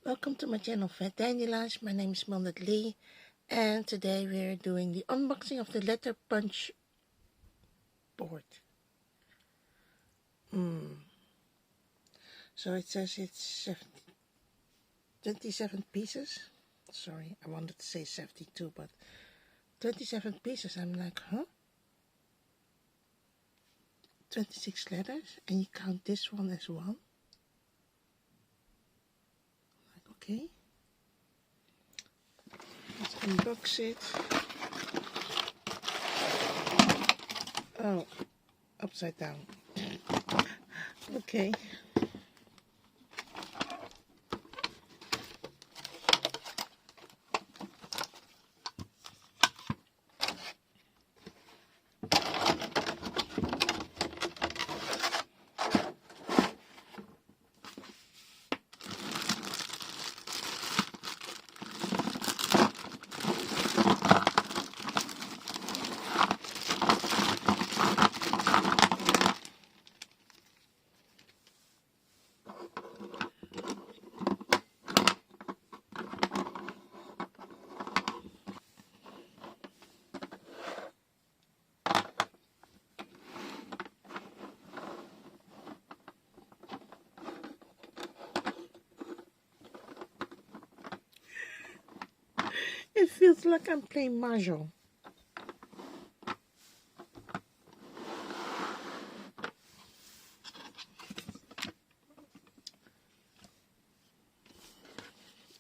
Welcome to my channel Fat Dandelions. My name is monetized, and today we're doing the unboxing of the letter punch board. So it says it's 27 pieces. Sorry, I wanted to say 72, but 27 pieces. I'm like, huh? 26 letters, and you count this one as one. Like, okay. Let's unbox it. Oh, upside down. Okay. It feels like I'm playing Mahjong.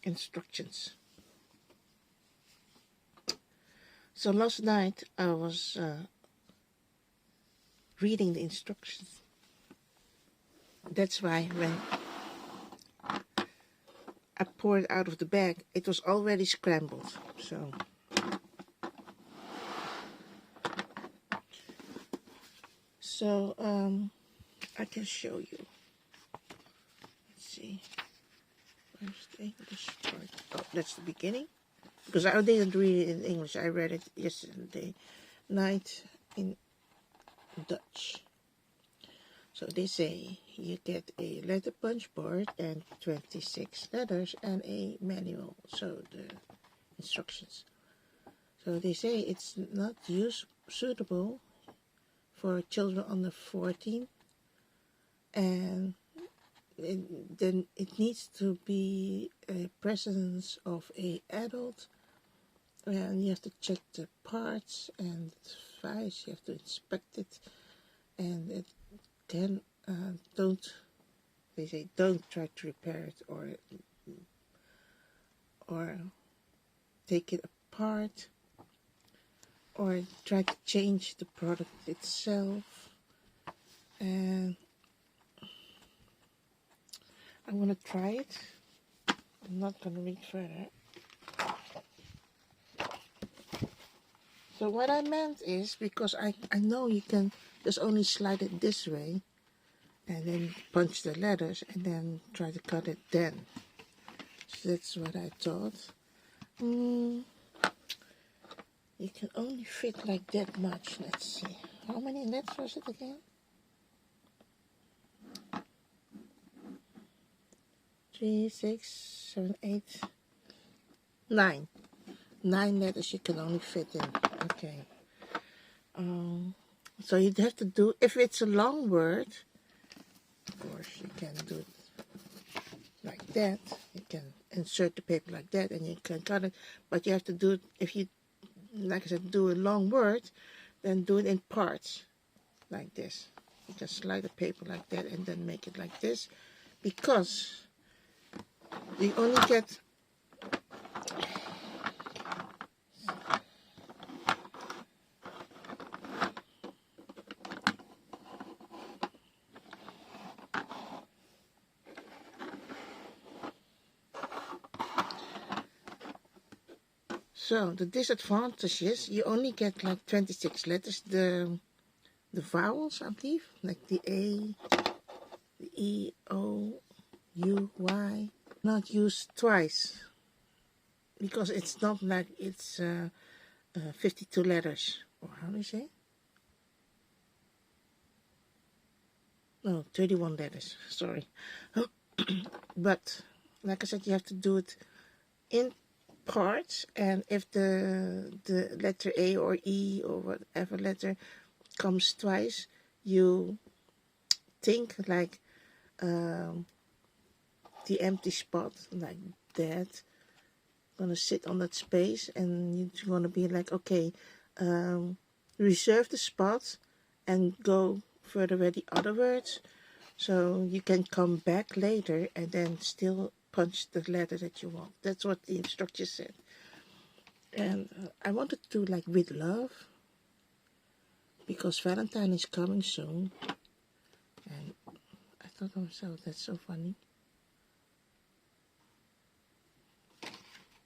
Instructions. So last night I was reading the instructions. That's why when I poured it out of the bag, it was already scrambled. So I can show you. Let's see. Where's the English part? Oh, that's the beginning. Because I didn't read it in English. I read it yesterday night in Dutch. So they say you get a letter punch board and 26 letters and a manual. So the instructions. So they say it's not suitable for children under 14, and then it needs to be a presence of a adult, and you have to check the parts and files. You have to inspect it, and it can they say don't try to repair it or take it apart or try to change the product itself. And I'm gonna try it. I'm not gonna read further. So what I meant is, because I know you can just only slide it this way and then punch the letters and then try to cut it then. So that's what I thought. You can only fit like that much. Let's see. How many letters was it again? 3, 6, 7, 8, 9. 9 letters you can only fit in. Okay. So you'd have to do, if it's a long word, of course you can do it like that. You can insert the paper like that and you can cut it. But you have to do it, if you, like I said, do a long word, then do it in parts like this. You can slide the paper like that and then make it like this, because you only get so the disadvantage is you only get like 26 letters. The vowels, I believe, like the A, the E, O, U, Y, not used twice, because it's not like it's 52 letters, or how do you say? No, 31 letters, sorry. But like I said, you have to do it in parts, and if the letter A or E or whatever letter comes twice, you think like the empty spot like that gonna sit on that space, and you're gonna be like, okay, reserve the spot and go further with the other words, so you can come back later and then still punch the letter that you want. That's what the instructor said. And I wanted to do like with love, because Valentine is coming soon, and I thought to myself, that's so funny.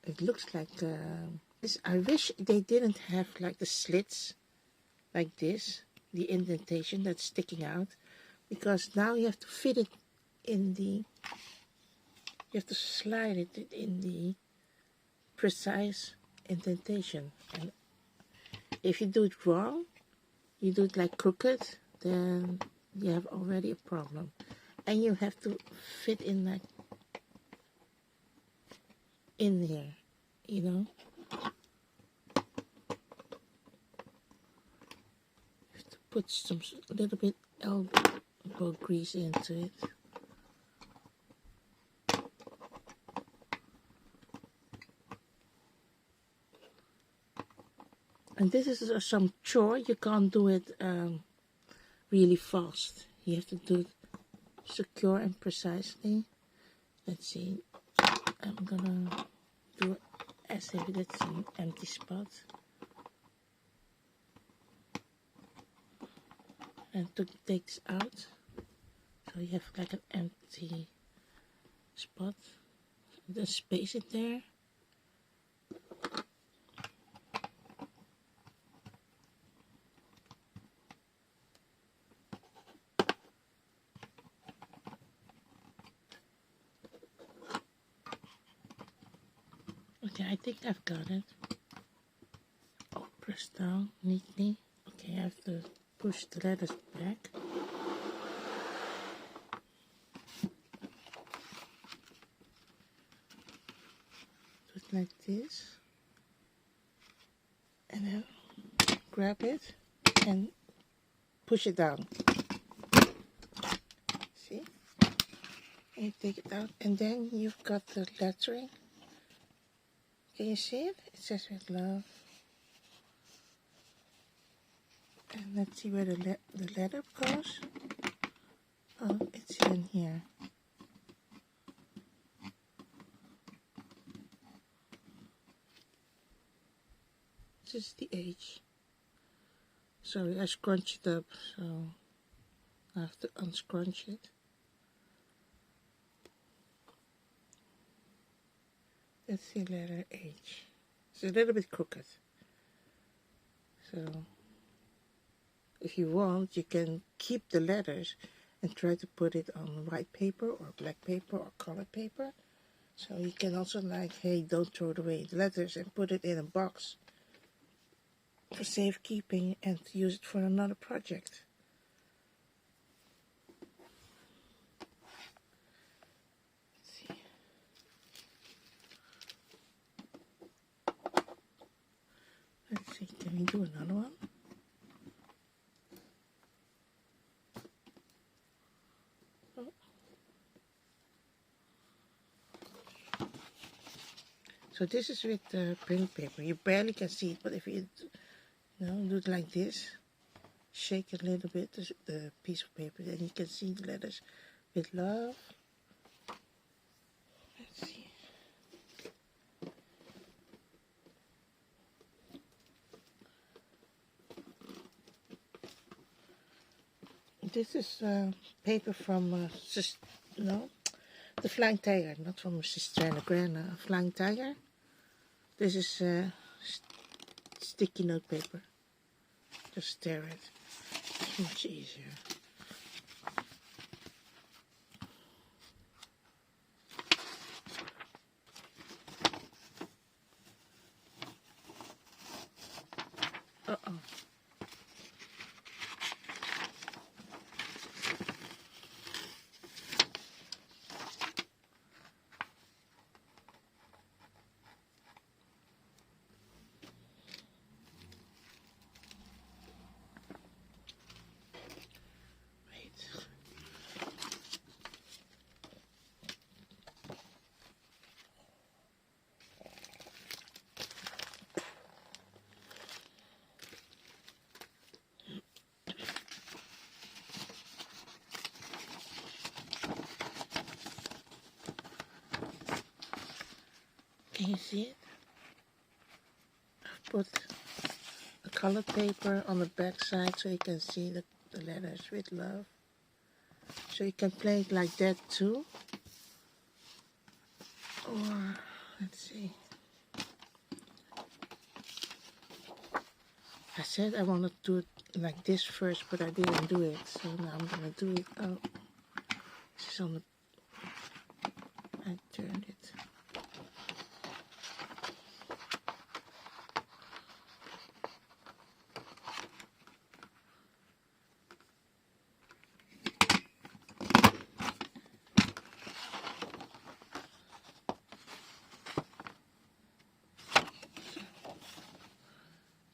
It looks like I wish they didn't have like the slits like this, the indentation that's sticking out, because now you have to fit it in the, you have to slide it in the precise indentation. And if you do it wrong, you do it like crooked, then you have already a problem. And you have to fit in like in here, you know. You have to put some a little bit elbow grease into it. And this is some chore. You can't do it really fast. You have to do it secure and precisely. Let's see. I'm gonna do it as if it's an empty spot. And to take this out, so you have like an empty spot. Then space it there. Okay, I think I've got it. Oh, press down neatly. Okay, I have to push the letters back. Do it like this. And then grab it and push it down. See? And you take it out, and then you've got the lettering. Can you see it? It says with love. And let's see where the letter goes. Oh, it's in here. This is the H. Sorry, I scrunched it up, so I have to unscrunch it. That's the letter H. It's a little bit crooked. So, if you want, you can keep the letters and try to put it on white paper or black paper or colored paper. So you can also like, hey, don't throw away the letters, and put it in a box for safekeeping and use it for another project. Let's see, can we do another one? Oh. So this is with the print paper. You barely can see it, but if you do it like this, shake a little bit the piece of paper, then you can see the letters with love. Let's see. This is paper from the Flying Tiger, not from Sister and the Grand, Flying Tiger. This is sticky note paper. Just stare it. It's much easier. Uh-oh. Can you see it? I've put a colored paper on the back side so you can see the letters with love. So you can play it like that too. Or, let's see. I said I wanted to do it like this first, but I didn't do it. So now I'm gonna do it. Oh, this is on the. I turned it.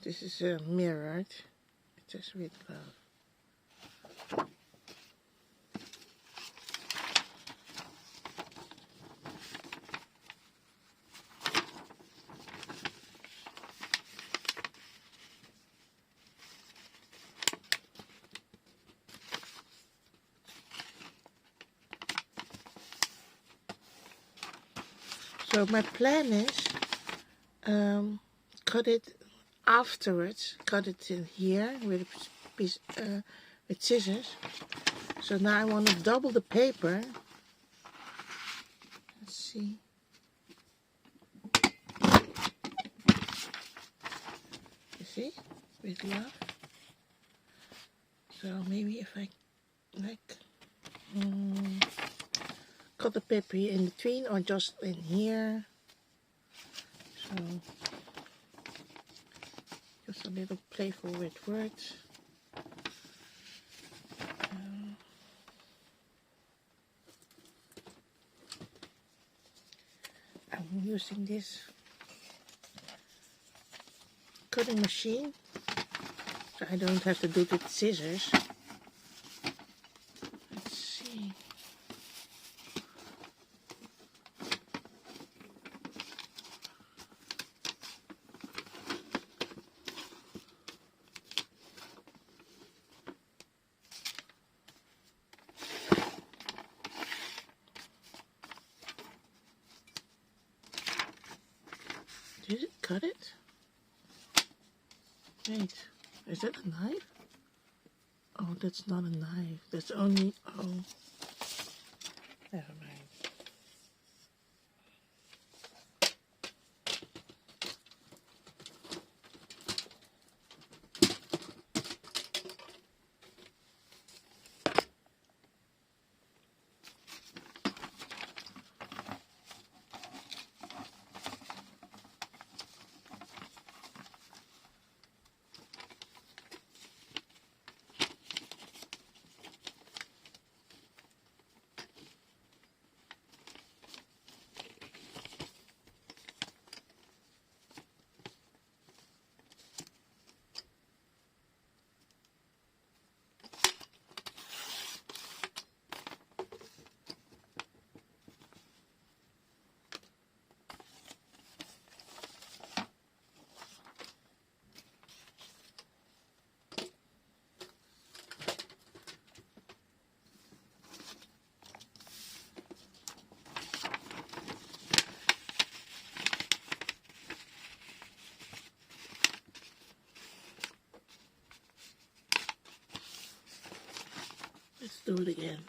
This is mirrored. It says with love. So my plan is cut it afterwards. Cut it in here with a piece with scissors. So now I want to double the paper. Let's see. You see, with love. So maybe if I like. Cut the paper here in between or just in here. So just a little playful with words. I'm using this cutting machine, so I don't have to do it with scissors. Let's see. Did it cut it? Wait, is that a knife? Oh, that's not a knife. That's only, oh, never mind. Let's do it again.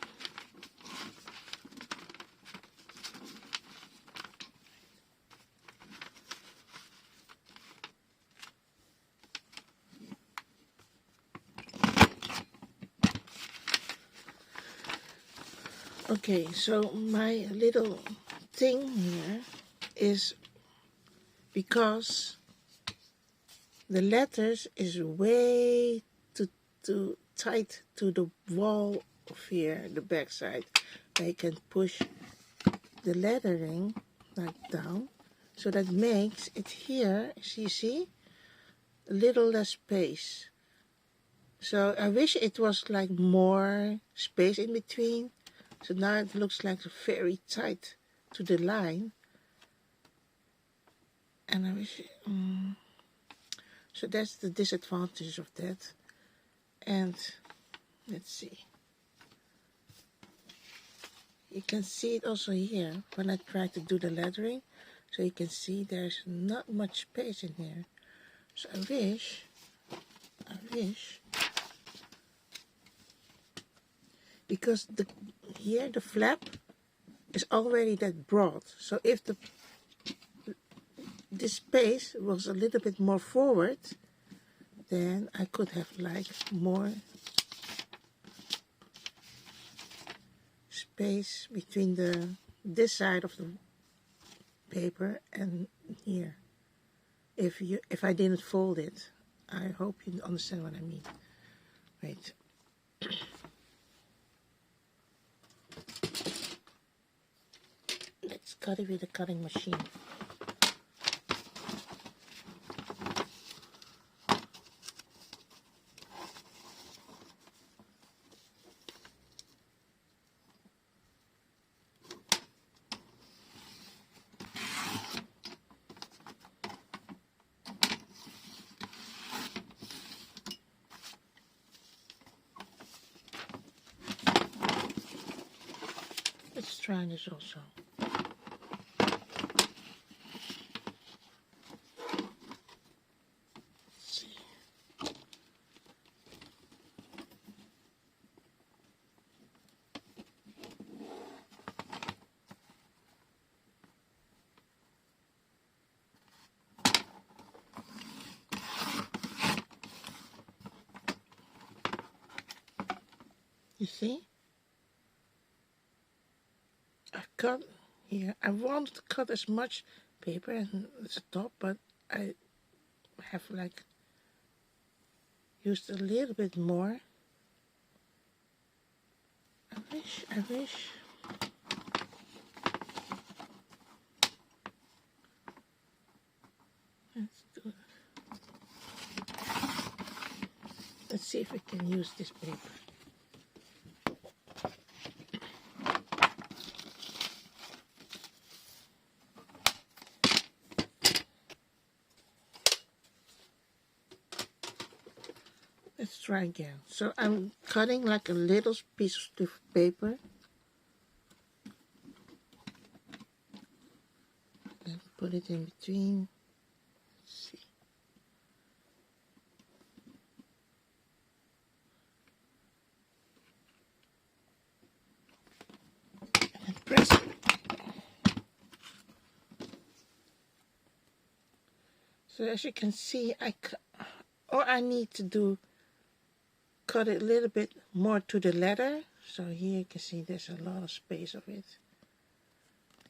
Okay, so my little thing here is because the letters is way too tight to the wall of here, the back side. I can push the lettering like down, so that makes it here, you see, a little less space. So I wish it was like more space in between. So now it looks like very tight to the line. And I wish, so that's the disadvantage of that. And let's see. You can see it also here when I try to do the lettering. So you can see there's not much space in here. So I wish, because here the flap is already that broad. So if this space was a little bit more forward, then I could have like more space between this side of the paper and here. If I didn't fold it, I hope you understand what I mean. Wait. Let's cut it with a cutting machine. Let's try this also. Let's see. You see? I've cut here. I wanted to cut as much paper as the top, but I have like used a little bit more. I wish. Let's do it. Let's see if we can use this paper. Let's try again. So I'm cutting like a little piece of paper. And put it in between. Let's see. And press it. So as you can see, all I need to do, cut it a little bit more to the letter. So here you can see there's a lot of space of it.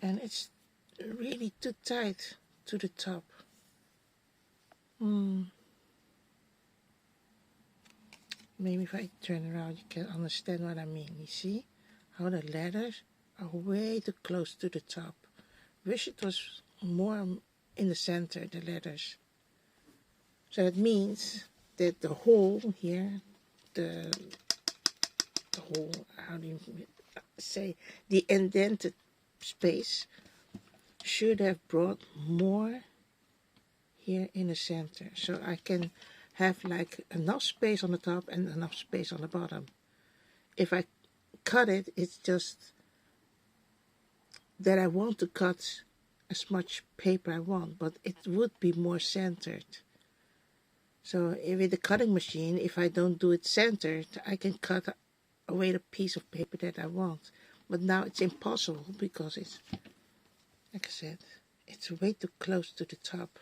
And it's really too tight to the top. Maybe if I turn around you can understand what I mean. You see how the letters are way too close to the top. Wish it was more in the center, the letters. So it means that the hole here, the hole, how do you say, the indented space should have brought more here in the center, so I can have like enough space on the top and enough space on the bottom. If I cut it, it's just that I want to cut as much paper I want, but it would be more centered. So with the cutting machine, if I don't do it centered, I can cut away the piece of paper that I want. But now it's impossible because it's, like I said, it's way too close to the top.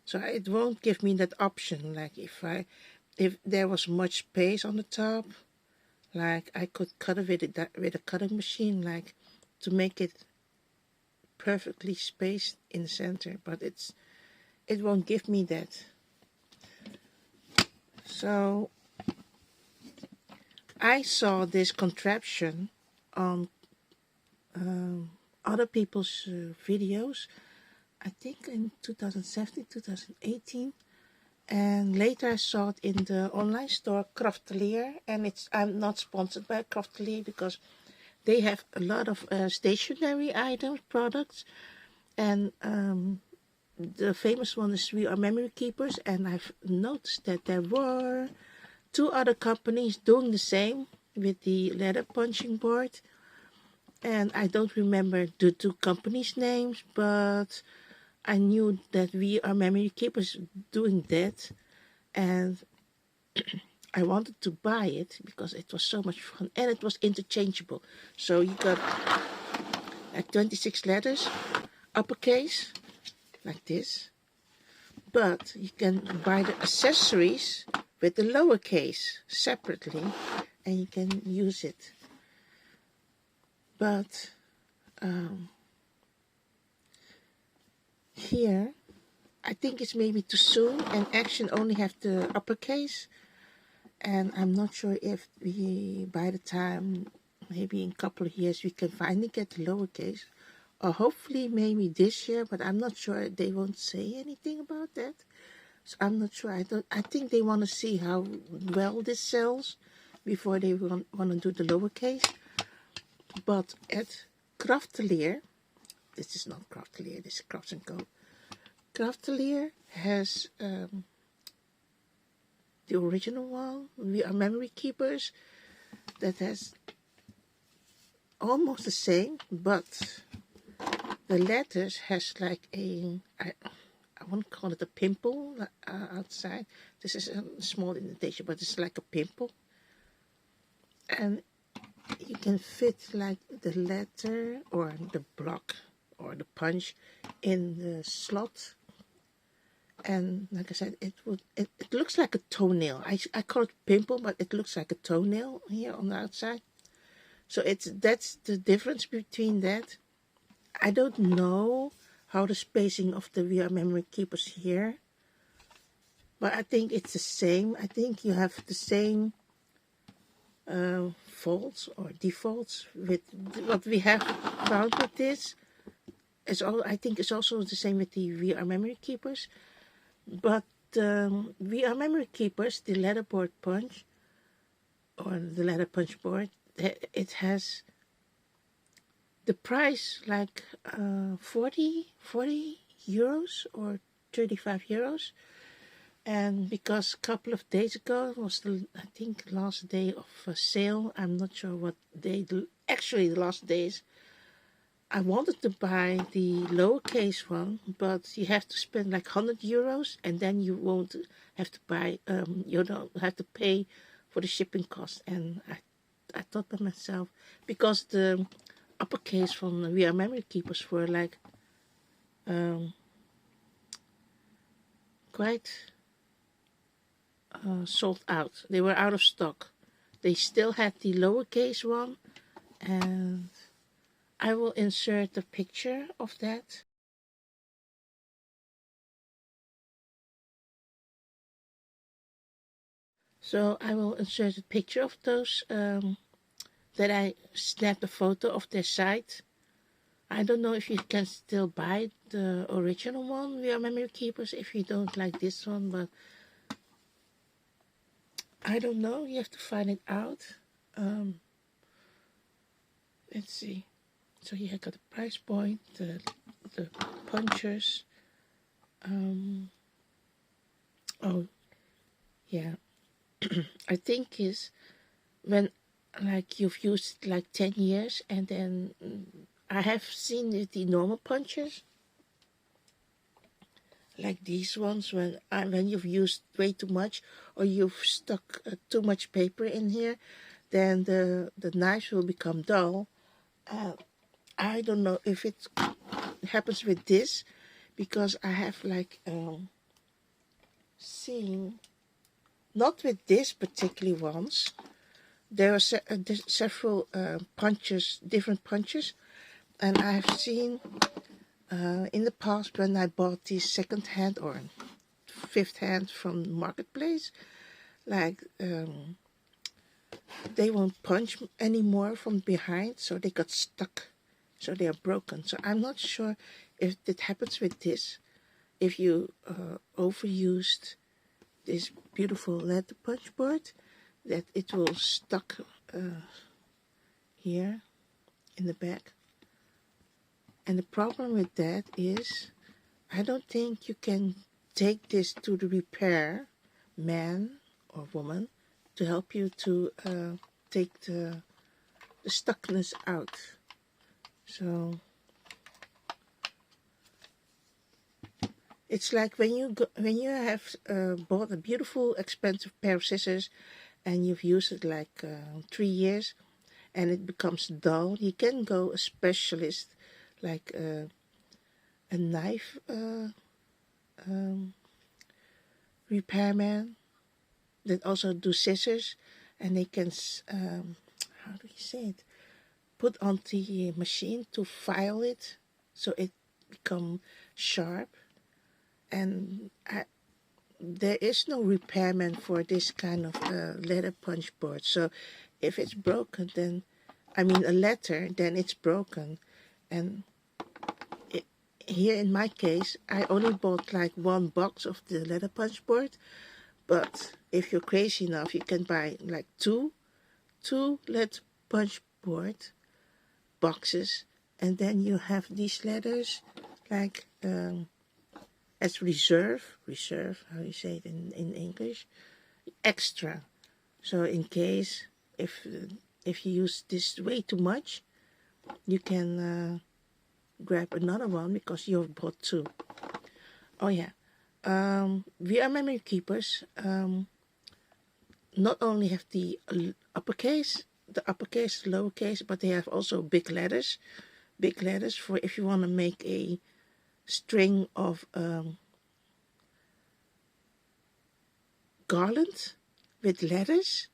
So it won't give me that option. Like if there was much space on the top, like I could cut it with a cutting machine, like to make it perfectly spaced in the center. But it won't give me that. So I saw this contraption on other people's videos, I think in 2017, 2018, and later I saw it in the online store Craftelier, and I'm not sponsored by Craftelier because they have a lot of stationery items, products, and the famous one is We Are Memory Keepers, and I've noticed that there were 2 other companies doing the same with the letter punching board. and I don't remember the two companies' names, but I knew that we are memory keepers doing that, and I wanted to buy it because it was so much fun and it was interchangeable. So you got like 26 letters, uppercase, like this, but you can buy the accessories with the lowercase separately and you can use it. But here I think it's maybe too soon, and Action only have the uppercase, and I'm not sure if we, by the time, maybe in a couple of years, we can finally get the lowercase, or hopefully maybe this year, but I'm not sure. They won't say anything about that, so I'm not sure. I think they want to see how well this sells before they want to do the lowercase. But at Craftelier, this is not Craftelier, this is Crafts & Co. Craftelier has the original one. We are memory keepers that has almost the same, but the letters has like a, I won't call it a pimple outside. This is a small indentation, but it's like a pimple. And you can fit like the letter or the block or the punch in the slot. And like I said, it looks like a toenail. I call it pimple, but it looks like a toenail here on the outside. So that's the difference between that. I don't know how the spacing of the VR memory keepers here, but I think it's the same. I think you have the same faults or defaults with what we have found with this. I think it's also the same with the VR memory keepers. But VR memory keepers, the letterboard punch, or the letter punch board, it has the price like 40 euros or 35 euros. And because a couple of days ago was I think last day of sale, I'm not sure what day, actually the last days, I wanted to buy the lowercase one, but you have to spend like 100 euros and then you won't have to buy, you don't have to pay for the shipping cost. And I thought by myself, because the uppercase from the VR memory keepers were like quite sold out. They were out of stock. They still had the lowercase one, and I will insert a picture of that. So I will insert a picture of those that I snapped a photo of their site. I don't know if you can still buy the original one via memory keepers if you don't like this one, but I don't know. You have to find it out. Let's see. So here I got the price point, the punchers. Oh, yeah. I think is when like you've used like 10 years and then I have seen the normal punchers like these ones when you've used way too much or you've stuck too much paper in here, then the knives will become dull. I don't know if it happens with this because I have like seen, not with this particular ones. There are several punches, different punches, and I have seen in the past when I bought these second hand or fifth hand from Marketplace, like they won't punch anymore from behind, so they got stuck, so they are broken. So I'm not sure if it happens with this, if you overused this beautiful letter punch board, that it will stuck here in the back. And the problem with that is I don't think you can take this to the repair man or woman to help you to take the stuckness out. So it's like when you have bought a beautiful, expensive pair of scissors, and you've used it like 3 years, and it becomes dull. You can go a specialist, like a knife repairman that also do scissors, and they can how do you say it? Put on the machine to file it, so it become sharp. And there is no repairman for this kind of letter punch board. So if it's broken, then I mean a letter, then it's broken. And here in my case, I only bought like 1 box of the letter punch board. But if you're crazy enough, you can buy like two letter punch board boxes, and then you have these letters like as reserve, how do you say it in English? Extra. So in case if you use this way too much, you can grab another one because you've bought 2. Oh yeah. VR memory keepers not only have the uppercase, lowercase, but they have also big letters for if you want to make a string of garland with letters.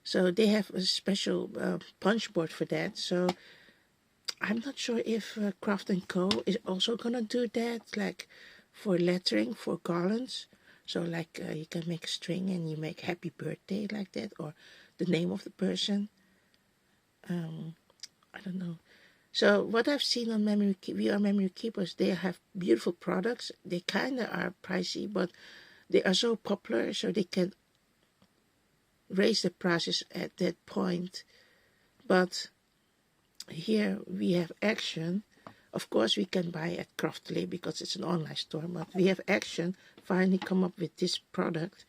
So they have a special punch board for that. So I'm not sure if Craft & Co. is also gonna do that, like for lettering, for garlands. So like you can make a string and you make happy birthday like that, or the name of the person. I don't know. So what I've seen on VR memory keepers, they have beautiful products. They kind of are pricey, but they are so popular, so they can raise the prices at that point. But here we have Action. Of course, we can buy at Craftelier because it's an online store, but we have Action finally come up with this product.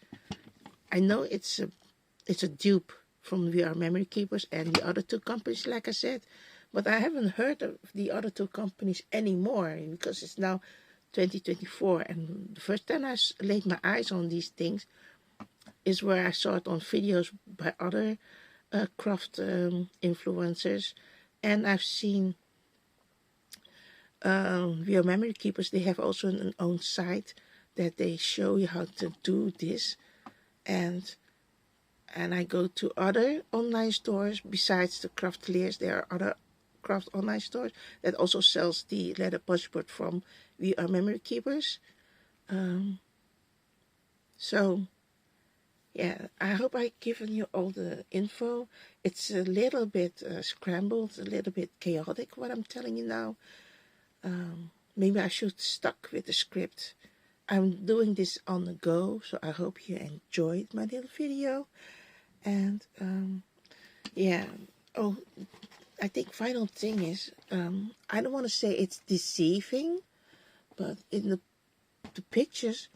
I know it's a dupe from VR memory keepers and the other 2 companies, like I said, but I haven't heard of the other 2 companies anymore because it's now 2024, and the first time I laid my eyes on these things is where I saw it on videos by other craft influencers, and I've seen VR memory keepers. They have also an own site that they show you how to do this, and I go to other online stores besides the Crafteliers. There are other craft online stores that also sells the leather punch board from VR memory keepers. So yeah, I hope I've given you all the info. It's a little bit scrambled, a little bit chaotic what I'm telling you now. Maybe I should stuck with the script. I'm doing this on the go, so I hope you enjoyed my little video. And yeah, oh, I think final thing is, I don't want to say it's deceiving, but in the pictures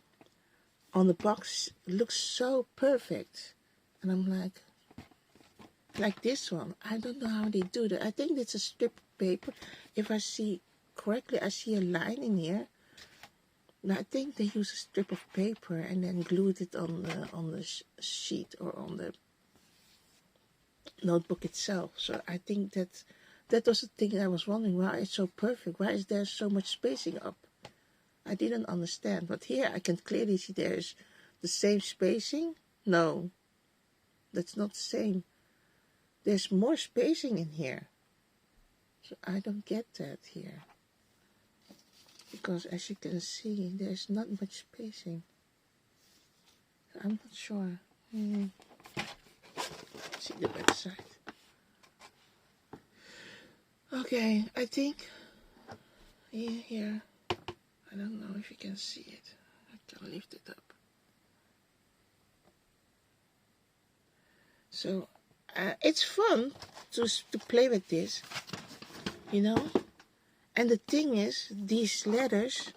on the box looks so perfect, and I'm like this one. I don't know how they do that. I think it's a strip of paper. If I see correctly, I see a line in here. And I think they use a strip of paper and then glued it on the sheet or on the notebook itself. So I think that was the thing I was wondering, why it's so perfect. Why is there so much spacing up? I didn't understand. But here I can clearly see there's the same spacing. No, that's not the same. There's more spacing in here. So I don't get that here. Because as you can see, there's not much spacing. I'm not sure. See the website. Okay, I think here. I don't know if you can see it. I can lift it up. So it's fun to play with this, you know. And the thing is, these letters,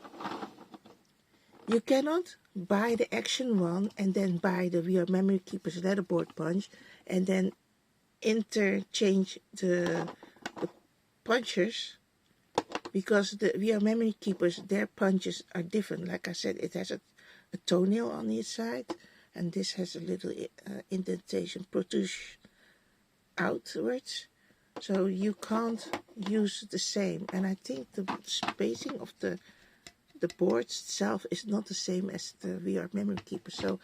you cannot buy the Action one and then buy the VR memory keepers letterboard punch and then interchange the punchers because the VR memory keepers, their punches are different. Like I said, it has a toenail on each side, and this has a little indentation protrusion outwards, so you can't use the same. And I think the spacing of the board itself is not the same as the VR memory keeper. So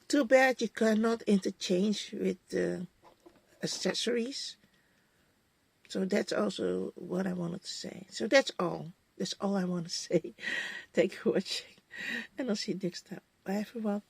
too bad you cannot interchange with the accessories. So that's also what I wanted to say. So that's all. That's all I want to say. Thank you for watching, and I'll see you next time. Bye everyone.